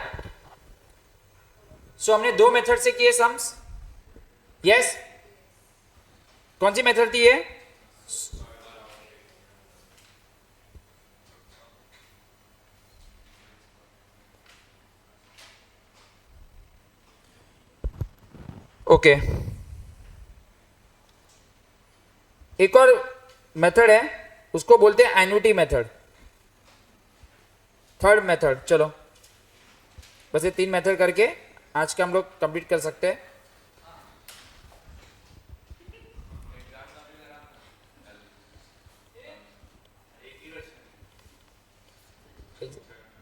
So हमने दो मेथड से किए सम्स। यस, कौन सी मेथड थी ये? ओके एक और मेथड है, उसको बोलते हैं एन्युटी मेथड, थर्ड मेथड। चलो बस ये 3 मेथड करके आज का हम लोग कंप्लीट कर सकते हैं।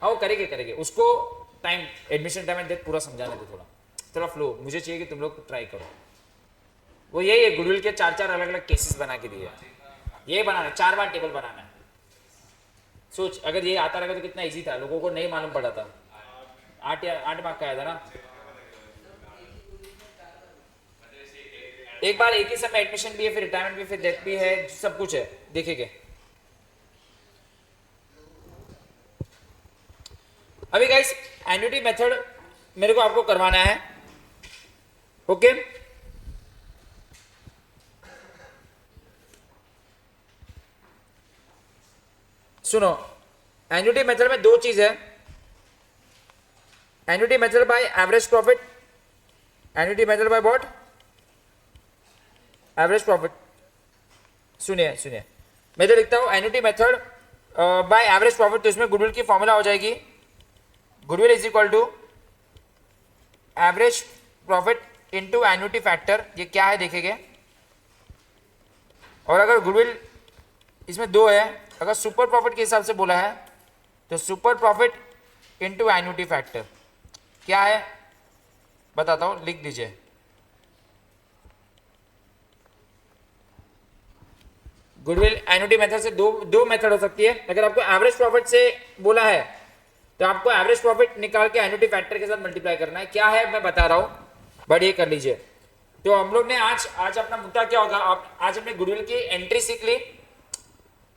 हाँ करेंगे करेंगे, उसको time, admission time and date पूरा समझाने दो, थोड़ा फ्लो मुझे चाहिए कि तुम लोग ट्राई करो। वो यही है, गुडविल के 4 अलग अलग केसेस बना के दिए, ये बनाना 4 बार टेबल बनाना है। सोच अगर ये आता रहेगा तो कितना इजी था, लोगों को नहीं मालूम पड़ा था। 8 मार्क का आया था ना। एक बार एक ही समय एडमिशन भी है, फिर रिटायरमेंट भी, फिर डेथ भी है, सब कुछ है, देखेंगे। अभी गाइस एन्युटी मेथड मेरे को आपको करवाना है। ओके सुनो, एन्युटी मेथड में 2 चीज है। Annuity method by average profit, annuity method by what? Average profit. सुनिए सुनिए, मैं तो लिखता हूं annuity method by average profit, तो इसमें गुडविल की फॉर्मूला हो जाएगी, goodwill is equal to average profit into annuity factor. ये क्या है देखेंगे। और अगर गुडविल इसमें 2 है, अगर सुपर प्रॉफिट के हिसाब से बोला है तो super profit into annuity factor क्या है बताता हूं, लिख दीजिए। गुडविल एन्युटी मेथड से दो मेथड हो सकती है। अगर आपको एवरेज प्रॉफिट से बोला है तो आपको एवरेज प्रॉफिट निकाल के एन्युटी फैक्टर के साथ मल्टीप्लाई करना है। क्या है मैं बता रहा हूं, बट ये कर लीजिए। तो हम लोग ने आज अपना मुद्दा क्या होगा, आज हमने गुडविल की एंट्री सीख ली,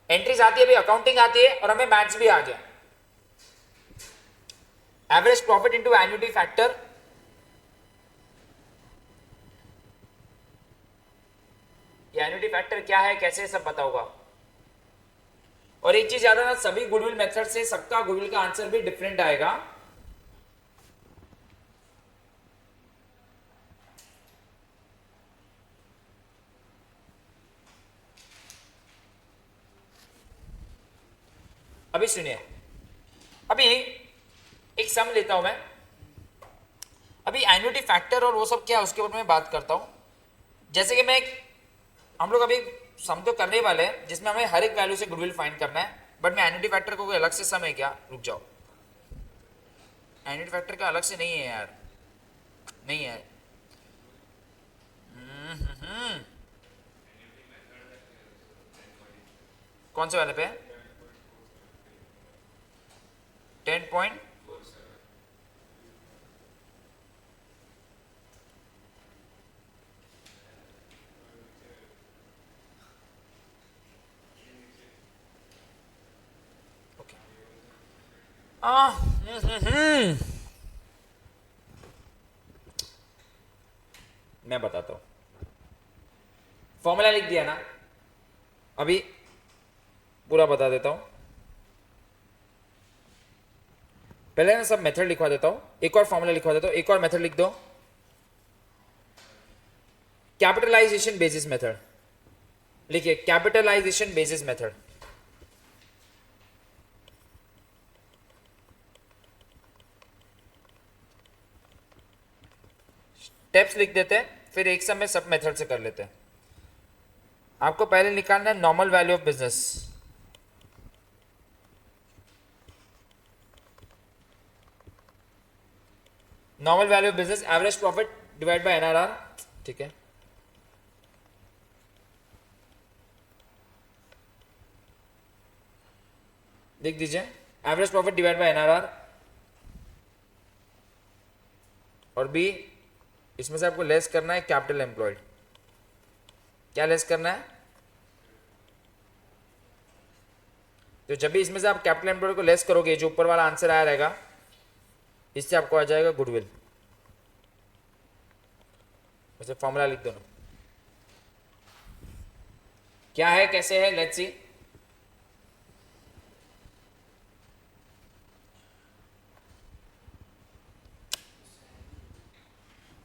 एंट्रीज आती है, अभी अकाउंटिंग आती है, और हमें मैथ्स भी आ गया। Average profit into annuity factor, annuity factor क्या है, कैसे, सब पता होगा। और एक चीज याद रखना, सभी गुडविल मेथड से सबका गुडविल का आंसर भी डिफरेंट आएगा। अभी सुनिए, अभी एक सम लेता हूं मैं, अभी एन्युटी फैक्टर और वो सब क्या है उसके ऊपर मैं बात करता हूं। जैसे कि हम लोग अभी सम तो करने वाले हैं जिसमें हमें हर एक वैल्यू से गुडविल फाइंड करना है, बट मैं एन्युटी फैक्टर को कोई अलग से सम है क्या? रुक जाओ, एन्युटी फैक्टर का अलग से नहीं है यार, नहीं है। कौन से वाले पे? 10 10.। मैं बताता हूं, फॉर्मूला लिख दिया ना, अभी पूरा बता देता हूं। पहले ना सब मेथड लिखवा देता हूं, एक और फॉर्मूला लिखवा देता हूं, एक और मेथड लिख दो, कैपिटलाइजेशन बेसिस मेथड लिखिए, कैपिटलाइजेशन बेसिस मेथड। स्टेप्स लिख देते हैं, फिर एक समय सब मेथड से कर लेते हैं। आपको पहले निकालना है normal value of business, normal value of business average profit divide by NRR, ठीक है। लिख दीजिए average profit divide by NRR, और बी इसमें से आपको लेस करना है कैपिटल एम्प्लॉयड। क्या लेस करना है? तो जब भी इसमें से आप कैपिटल एम्प्लॉयड को लेस करोगे, जो ऊपर वाला आंसर आया रहेगा, इससे आपको आ जाएगा गुडविल। वैसे फॉर्मूला लिख दो ना, क्या है कैसे है, लेट्स सी।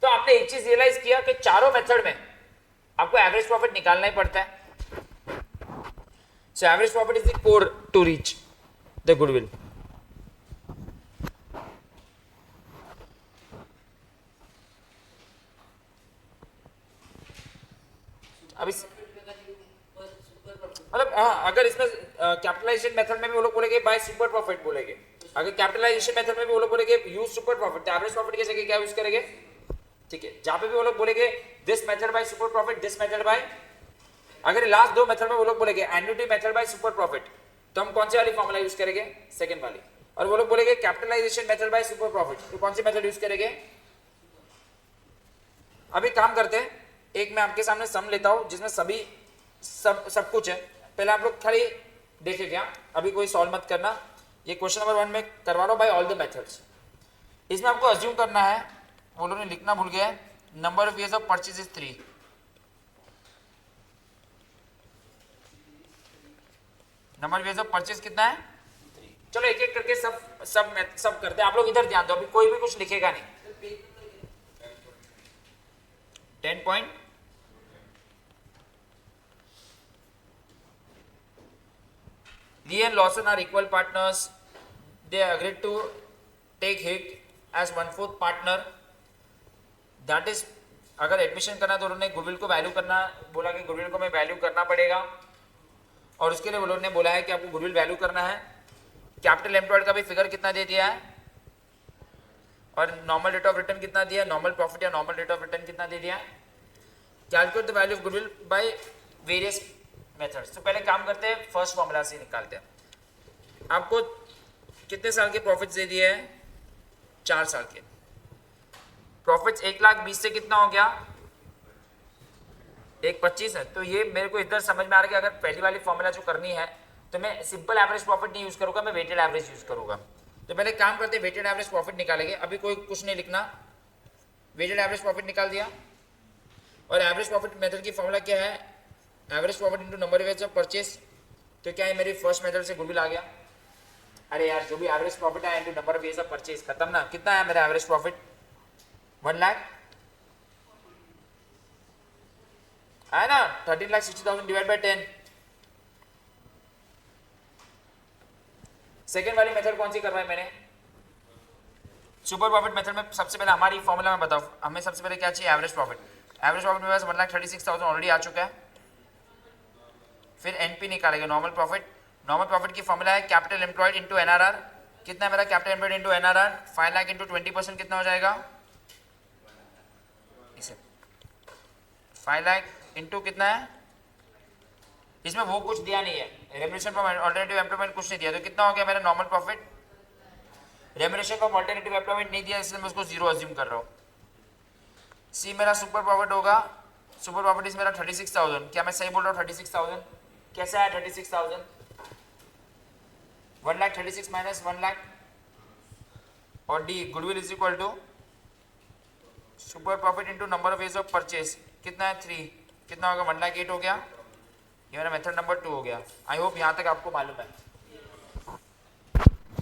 तो आपने एक चीज रियलाइज किया कि चारों मेथड में आपको एवरेज प्रॉफिट निकालना ही पड़ता है। So average profit is the core to reach the goodwill. अब इस मतलब अगर इसमें कैपिटलाइजेशन मेथड में भी वो लोग बोलेंगे बाय सुपर प्रॉफिट बोलेंगे, अगर कैपिटलाइजेशन मेथड में भी वो लोग बोलेंगे यूज सुपर प्रॉफिट, तो एवरेज प्रॉफिट की जगह क्या यूज करेंगे? ठीक है, जहां पे भी वो लोग बोलेंगे this method by super profit, this method by, अगर लास्ट दो मेथड में वो लोग बोलेंगे annuity method by super profit, तो हम कौन सी वाली फॉर्मूला यूज करेंगे? सेकंड वाली। और वो लोग बोलेंगे capitalization method by super profit, तो कौन सी मेथड यूज करेंगे? अभी काम करते हैं, एक मैं आपके सामने सम लेता हूं जिसमें सभी सब कुछ है। पहले आप लोग खाली देखे क्या, अभी कोई सॉल्व मत करना, ये क्वेश्चन नंबर 1 में करवा लो बाय ऑल द मेथड्स। इसमें आपको अज्यूम करना है, वो लोगों ने लिखना भूल गया, number of years of purchase is 3। Number of years of purchase कितना है? 3। चलो एक एक करके सब करते हैं। आप लोग इधर ध्यान दो, अभी कोई भी कुछ लिखेगा नहीं। 10 point Lee and Lawson are equal partners. They agreed to take hit as 1/4 partner. That is, अगर एडमिशन करना तो उन्होंने गुडविल को वैल्यू करना बोला कि गुडविल को मैं वैल्यू करना पड़ेगा, और उसके लिए उन्होंने बोला है कि आपको गुडविल वैल्यू करना है। कैपिटल एम्प्लॉयड का भी फिगर कितना दे दिया है, और नॉर्मल रेट ऑफ रिटर्न कितना दिया है, नॉर्मल प्रॉफिट या नॉर्मल रेट ऑफ रिटर्न कितना दे दिया है। Calculate the value of goodwill by various methods. तो पहले काम करते हैं, फर्स्ट फॉर्मूला से निकालते हैं। आपको कितने साल के प्रॉफिट्स दे दिए हैं? 4 साल के प्रॉफिट्स। 1,20,000 से कितना हो गया? 1,25,000 है। तो ये मेरे को इधर समझ में आ रहा है कि अगर पहली वाली फॉर्मूला जो करनी है तो मैं सिंपल एवरेज प्रॉफिट नहीं यूज करूंगा, मैं वेटेड एवरेज यूज करूंगा। तो पहले काम करते हैं, वेटेड एवरेज प्रॉफिट निकालेंगे। अभी कोई कुछ नहीं लिखना, वेटेड एवरेज प्रॉफिट निकाल दिया। और एवरेज प्रॉफिट मेथड की फॉर्मूला क्या है? Average profit into number of years of purchase. तो क्या है, मेरी फर्स्ट मेथड से गुडविल आ गया। अरे यार, जो भी एवरेज प्रॉफिट है into number of years of purchase, खत्म ना। कितना है मेरा एवरेज प्रॉफिट? 1 लाख है ना। 13,60,000 डिवाइड बाय 10। सेकेंड वाली मेथड कौन सी करवाई मैंने? सुपर प्रॉफिट मेथड में सबसे पहले हमारी फॉर्मूला में बताओ, हमें सबसे पहले क्या चाहिए? Average profit. एवरेज प्रॉफिट मेरे पास 1,36,000 ऑलरेडी आ चुका है। फिर एनपी निकालेंगे, नॉर्मल प्रॉफिट। नॉर्मल प्रॉफिट की फॉर्मूला है कैपिटल एम्प्लॉयड इनटू एनआरआर। कितना है मेरा capital employed into NRR? 5 lakh into 20% कितना हो जाएगा? इसे 5 लाख इनटू कितना है? इसमें वो कुछ दिया नहीं है, रेम्युनरेशन फ्रॉम अल्टरनेटिव एम्प्लॉयमेंट कुछ नहीं दिया, तो कितना हो गया मेरा नॉर्मल प्रॉफिट? रेम्यूनरेशन का ऑल्टरनेटिव एम्प्लॉयमेंट नहीं दिया इसलिए मैं उसको जीरो अज्यूम कर रहा हूँ। सी मेरा सुपर प्रॉफिट होगा, सुपर प्रॉफिट इज मेरा 36,000। क्या मैं सही बोल रहा हूँ? 36,000 कैसा है? 36,000 1,36,000 माइनस 1,00,000 और the goodwill is equal to super profit into number of days of purchase. कितना है? 3। कितना होगा? 1,08,000 हो गया। ये मेरा मेथड नंबर 2 हो गया। आई होप यहाँ तक आपको मालूम है,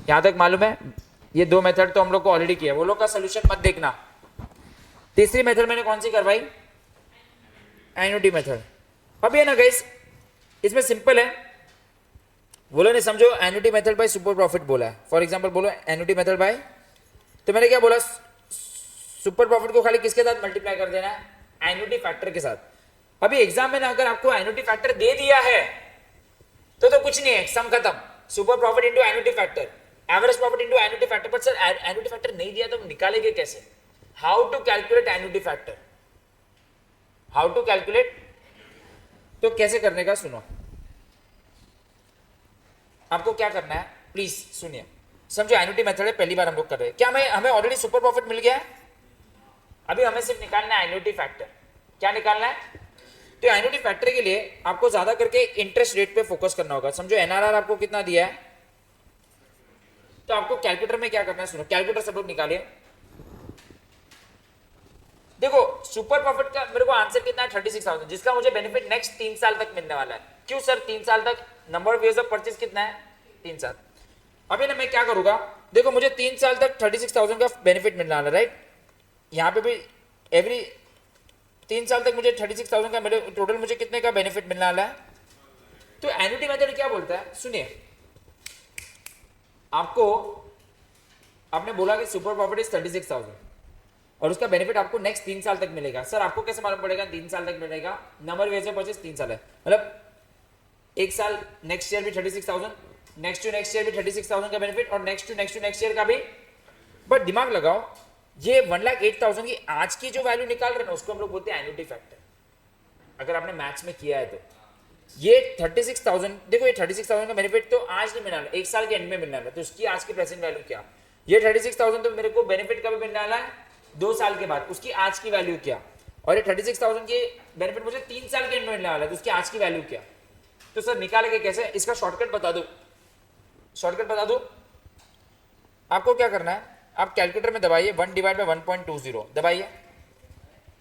यहाँ तक मालूम है। ये दो मेथड तो हम लोग को ऑलरेडी किया, वो लोग का सोल्यूशन मत देखना। तीसरी मेथड मैंने कौन सी करवाई? Annuity method. अब ये ना गाइस, इसमें सिंपल है, बोलो नहीं समझो, annuity method by super profit बोला है। फॉर एग्जांपल बोलो एन्युटी मेथड बाय, तो मैंने क्या बोला? सुपर प्रॉफिट को खाली किसके साथ मल्टीप्लाई कर देना है? एन्युटी फैक्टर के साथ। अभी एग्जाम में ना अगर आपको एन्युटी फैक्टर दे दिया है तो कुछ नहीं है, सम खत्म। Super profit into annuity factor, average profit into annuity factor. But sir annuity factor नहीं दिया तो निकालेंगे कैसे? How to calculate annuity factor? How to calculate, तो कैसे करने का सुनो। आपको क्या करना है प्लीज सुनिए, समझो। एन्युटी मेथड है, पहली बार हम लोग कर रहे हैं। क्या हमें ऑलरेडी सुपर प्रॉफिट मिल गया है? अभी हमें सिर्फ निकालना है एन्युटी फैक्टर। क्या निकालना है? तो एन्युटी फैक्टर के लिए आपको ज्यादा करके इंटरेस्ट रेट पे फोकस करना होगा। समझो एनआरआर आपको कितना दिया है, तो आपको कैलकुलेटर में क्या करना है सुनो। कैलकुलेटर सब लोग निकालिए। देखो सुपर प्रॉफिट का मेरे को आंसर कितना है? 36,000, जिसका मुझे बेनिफिट नेक्स्ट 3 साल तक मिलने वाला है। क्यों सर 3 साल तक? Number of years of purchase कितना है? 3 साल। अभी ना मैं क्या करूंगा, देखो मुझे 3 साल तक 36,000 का बेनिफिट मिलने वाला है, राइट। यहाँ पे भी एवरी 3 साल तक मुझे 36,000 का मेरे टोटल मुझे कितने का बेनिफिट मिलने वाला है? तो एन्युटी मेथड क्या बोलता है सुनिए। आपको आपने बोला कि सुपर प्रॉफिट इज 36,000 और उसका बेनिफिट आपको नेक्स्ट 3 साल तक मिलेगा। सर आपको कैसे मालूम पड़ेगा 3 साल तक मिलेगा? Number of years of purchase 3 साल है, मतलब एक साल नेक्स्ट ईयर भी 36,000, नेक्स्ट टू नेक्स्ट ईयर भी 36,000 का बेनिफिट और नेक्स्ट टू नेक्स्ट ईयर का भी। बट दिमाग लगाओ, ये 1,08,000 की आज की जो वैल्यू निकाल रहे हैं ना, उसको हम लोग बोलते हैं एन्युटी फैक्टर। अगर आपने मैथ्स में किया है तो ये 36,000, देखो ये 36,000 का बेनिफिट तो आज नहीं मिलना, एक साल के एंड में मिलना है, तो उसकी आज की प्रेजेंट वैल्यू क्या? ये 36,000 तो मेरे को बेनिफिट कभी मिलने वाला है 2 साल के बाद, उसकी आज की वैल्यू क्या? और ये 36,000 के बेनिफिट मुझे 3 साल के एंड में मिलने वाला है, तो उसकी आज की वैल्यू क्या? तो सर निकालेंगे कैसे? इसका शॉर्टकट बता दो, शॉर्टकट बता दो। आपको क्या करना है, आप कैलकुलेटर में दबाइए 1 डिवाइड बाय 1.20, दबाइए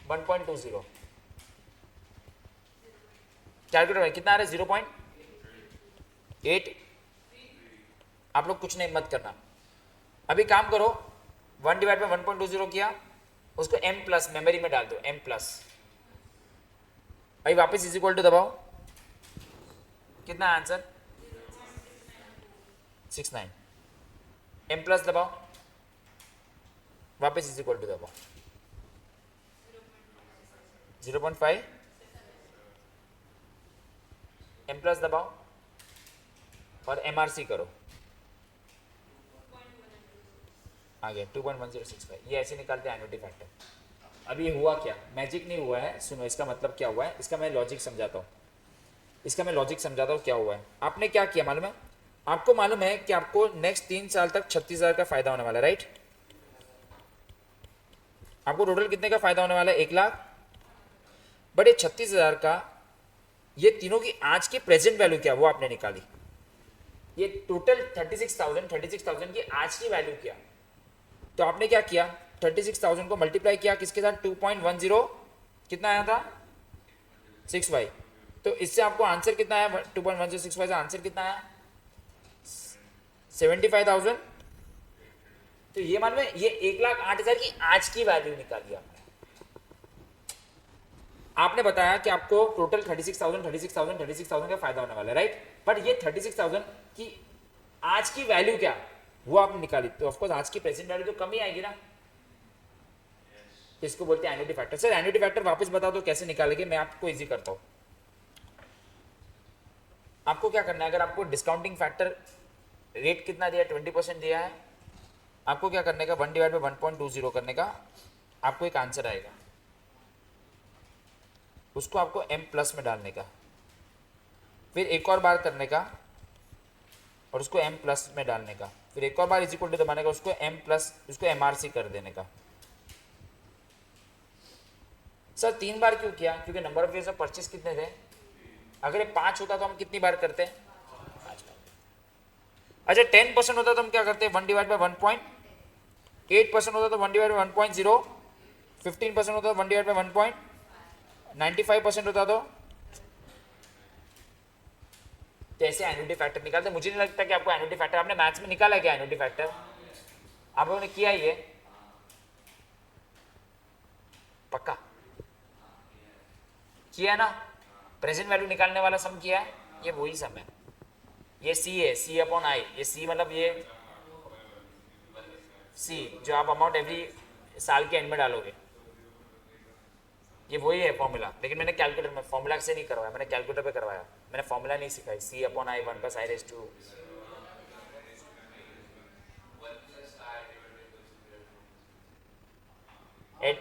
1.20। कैलकुलेटर में कितना आ रहा है? 0.8। आप लोग कुछ नहीं मत करना, अभी काम करो। 1 डिवाइड बाय 1.20 किया, उसको m प्लस मेमोरी में डाल दो, m प्लस। अभी वापस इज इक्वल टू दबाओ, कितना आंसर? 69। m प्लस दबाओ, वापस इज इक्वल टू दबाओ 0.5। m प्लस दबाओ और MRC करो, आ गया 2.1065। ये ऐसे निकालते हैं एन्युटी फैक्टर। अब ये हुआ क्या? मैजिक नहीं हुआ है, सुनो इसका मतलब क्या हुआ है, इसका मैं लॉजिक समझाता हूँ, इसका मैं लॉजिक समझाता हूँ क्या हुआ है। आपने क्या किया मालूम है? आपको मालूम है कि आपको नेक्स्ट 3 साल तक 36,000 का फायदा होने वाला है, राइट। आपको टोटल कितने का फायदा होने वाला है? 1,00,000। बट ये 36,000 का, ये तीनों की आज की प्रेजेंट वैल्यू क्या वो आपने निकाली। ये टोटल 36,000 की आज की वैल्यू क्या? तो आपने क्या किया, 36,000 को मल्टीप्लाई किया किसके साथ? 2.10, कितना आया था? 6y। तो इससे आपको आंसर कितना आया? 2.1065 से आंसर कितना आया? 75,000। तो ये मालूम है, ये 1,08,000 की आज की वैल्यू निकाली आपने। आपने बताया कि आपको टोटल 36,000 का फायदा होने वाला है, राइट। बट ये 36,000 की आज की वैल्यू क्या वो आपने निकाली, तो ऑफकोर्स आज की प्रेजेंट वैल्यू तो कम ही आएगी ना। इसको बोलते हैं annuity factor. Sir annuity factor वापस बता दो कैसे निकालेंगे, मैं आपको इजी करता हूं। आपको क्या करना है, अगर आपको डिस्काउंटिंग फैक्टर रेट कितना दिया है? 20% दिया है। आपको क्या करने का? 1 डिवाइड बाय 1.20 करने का, आपको एक आंसर आएगा, उसको आपको m प्लस में डालने का, फिर एक और बार करने का और उसको m प्लस में डालने का। फिर एक और बार इज इक्वल टू दबाने का, उसको m प्लस उसको MRC कर देने का। सर 3 बार क्यों किया? क्योंकि number of days of purchase कितने थे? अगर ये 5 होता तो हम कितनी बार करते? 5 बार। अच्छा 10% होता तो हम क्या करते? 1 डिवाइड बाय 1.8% होता तो 1 डिवाइड बाय 1.0, 15% होता तो 1 डिवाइड बाय 1.95% होता तो ऐसे एन्युटी फैक्टर निकालते। मुझे नहीं लगता कि आपको एन्युटी फैक्टर, आपने मैथ्स में निकाला है क्या एन्युटी फैक्टर? आप लोगों ने किया ये पक्का किया ना? प्रेजेंट वैल्यू निकालने वाला सम किया है, ये वही सम है। ये सी है, सी अपॉन आई। ये सी मतलब ये सी जो आप अमाउंट एवरी साल के एंड में डालोगे, ये वही है फॉर्मूला। लेकिन मैंने कैलकुलेटर में फॉर्मूला से नहीं करवाया, मैंने कैलकुलेटर पे करवाया। मैंने फॉर्मूला नहीं सिखाई। C upon I 1 plus I raise to,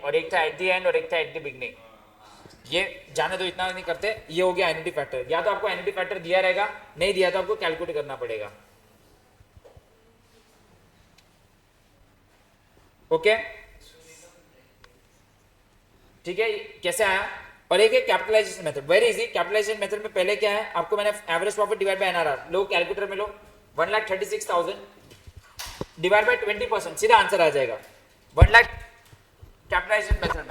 और एक था एट द एंड और एक था एट द बिगनिंग। ये जाने दो, इतना नहीं करते। ये हो गया एन्युटी फैक्टर। या तो आपको एन्युटी फैक्टर दिया रहेगा, नहीं दिया तो आपको कैलकुलेट करना पड़ेगा। ओके ठीक है, कैसे आया? और एक है capitalization method, very easy. Capitalization method में पहले क्या है, आपको मैंने average profit divide by NRR लो, कैलकुलेटर में लो 1,36,000 डिवाइड बाय 20%, सीधा आंसर आ जाएगा 1 लाख। कैपिटलाइजेशन मेथड में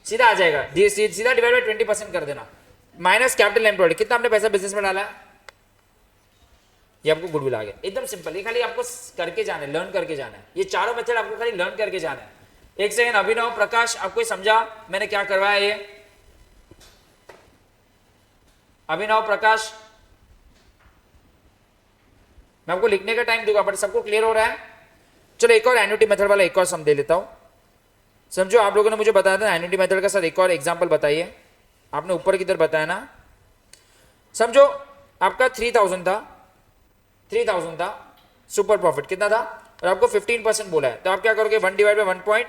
सीधा आ जाएगा, सीधा डिवाइड बाय 20% कर देना, माइनस कैपिटल एम्प्लॉयड, कितना आपने पैसा बिजनेस में डाला है, ये आपको गुडविल आ गया। एकदम सिंपल, ये खाली आपको करके जाना है, लर्न करके जाना है। ये चारों मेथड आपको खाली लर्न करके जाना है। एक सेकंड, अभिनव प्रकाश, आपको समझा मैंने क्या करवाया? ये अभिनव प्रकाश, मैं आपको लिखने का टाइम दूंगा, बट सबको क्लियर हो रहा है? चलो एक और एन्युटी मेथड वाला एक और सम दे लेता हूं। समझो, आप लोगों ने मुझे बताया था एन्युटी मेथड का, सर एक और एग्जांपल बताइए। आपने ऊपर की तरफ बताया ना। समझो आपका 3,000 था, 3,000 था, सुपर प्रॉफिट कितना था, और आपको 15% बोला है, तो आप क्या करोगे? 1 डिवाइड बाय 1 पॉइंट,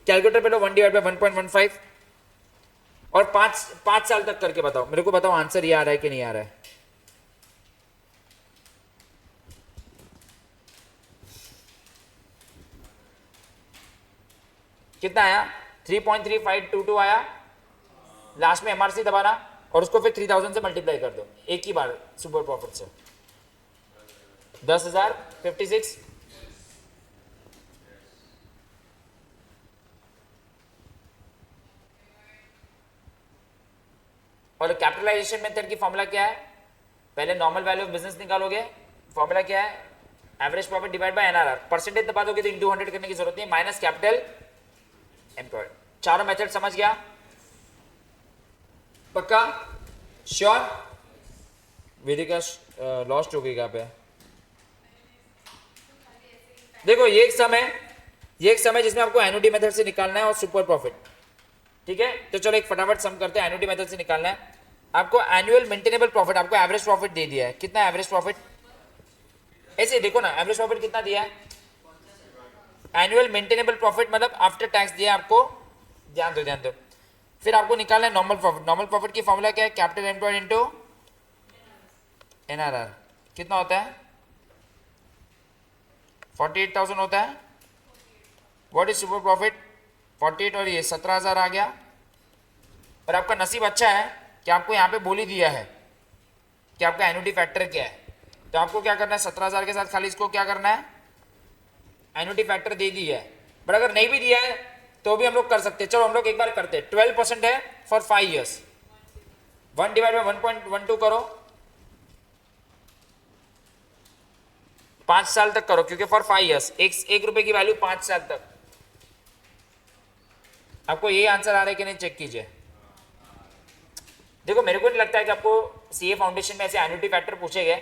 कैलकुलेटर पे लो 1 डिवाइड बाय 1.15 और 5 साल तक करके बताओ। मेरे को बताओ आंसर ये आ रहा है कि नहीं आ रहा है? कितना आया? 3.3522 आया। लास्ट में एमआरसी दबाना और उसको फिर 3,000 से मल्टीप्लाई कर दो एक ही बार सुपर प्रॉफिट से। 10,056। और कैपिटलाइजेशन मेथड की फॉर्मूला क्या है? पहले नॉर्मल वैल्यू ऑफ बिजनेस निकालोगे, फॉर्मूला क्या है? Average profit divide by NRR, percentage दबा दोगे तो इंटू 100 करने की जरूरत नहीं, माइनस कैपिटल एम्प्लॉयड। चारों मेथड समझ गया? पक्का? श्योर? वेदिका लॉस्ट हो गई कहां पे? देखो ये एक समय जिसमें आपको एन्युटी मेथड से निकालना है और सुपर प्रॉफिट, ठीक है? तो चलो एक फटाफट सम करते हैं। एन्युटी मेथड से निकालना है आपको एनुअल मेंटेनेबल प्रॉफिट, आपको एवरेज प्रॉफिट दे दिया है। कितना एवरेज प्रॉफिट? ऐसे देखो ना, एवरेज प्रॉफिट कितना दिया है? एनुअल मेंटेनेबल प्रॉफिट मतलब आफ्टर टैक्स दिया आपको, ध्यान दो। फिर आपको निकालना है नॉर्मल प्रॉफिट। नॉर्मल प्रॉफिट की फॉर्मूला क्या है? Capital employed into NRR. कितना होता है? 48,000 होता है। What is super profit? 48 और ये 17,000 आ गया। और आपका नसीब अच्छा है कि आपको यहाँ पे बोल ही दिया है कि आपका एन्युटी फैक्टर क्या है, तो आपको क्या करना है? 17,000 के साथ खाली इसको क्या करना है? एन्युटी फैक्टर दे दिया है। बट अगर नहीं भी दिया है तो भी हम लोग कर सकते हैं। चलो हम लोग एक बार करते हैं। 12% है फॉर 5 ईयर्स, 1 डिवाइड बाय 1.12 करो, 5 साल तक करो, क्योंकि फॉर 5 ईयर्स एक रुपए की वैल्यू 5 साल तक। आपको ये आंसर आ रहा है कि नहीं, चेक कीजिए। देखो मेरे को नहीं लगता है कि आपको सीए फाउंडेशन में ऐसे एन्युटी फैक्टर पूछे गए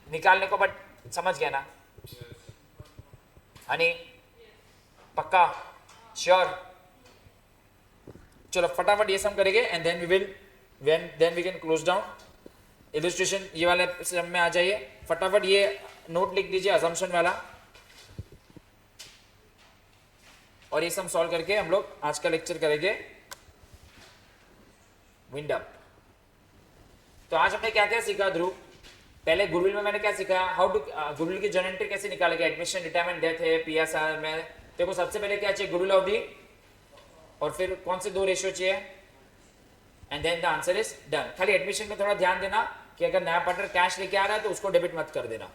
निकालने को, बट समझ गया ना हनी? पक्का? श्योर? चलो फटाफट ये सम करेंगे and then we can close down. Illustration ये वाले सम में आ जाइए। फटाफट ये नोट लिख दीजिए असम्पशन वाला, और ये सम सॉल्व करके हम लोग आज का लेक्चर करेंगे विंड अप। तो आज हमने क्या क्या सीखा ध्रुव? पहले गुडविल में मैंने क्या सीखा, हाउ टू गुडविल की जर्नल एंट्री कैसे निकालेंगे, एडमिशन, रिटायरमेंट, डेथ है, पीएसआर में देखो सबसे पहले क्या चाहिए, गुडविल ऑफ दी, और फिर कौन से 2 रेशियो चाहिए, and then the answer is done. खाली एडमिशन में थोड़ा ध्यान देना कि अगर नया पार्टनर कैश लेके आ रहा है तो उसको डेबिट मत कर देना,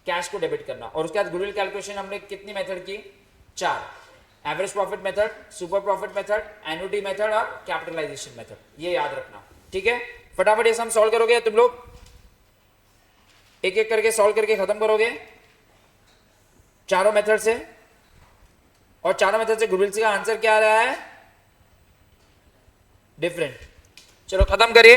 कैश को डेबिट करना। और उसके बाद गुडविल कैलकुलेशन हमने कितनी मेथड की, 4, average profit method, super profit method, annuity method और कैपिटलाइजेशन मेथड, ये याद रखना, ठीक है। फटाफट ये सम सॉल्व करोगे तुम लोग, एक एक करके सॉल्व करके खत्म करोगे चारों मेथड से, और चारों मेथड से गुडविल का आंसर क्या आ रहा है, डिफरेंट। चलो खत्म करिए।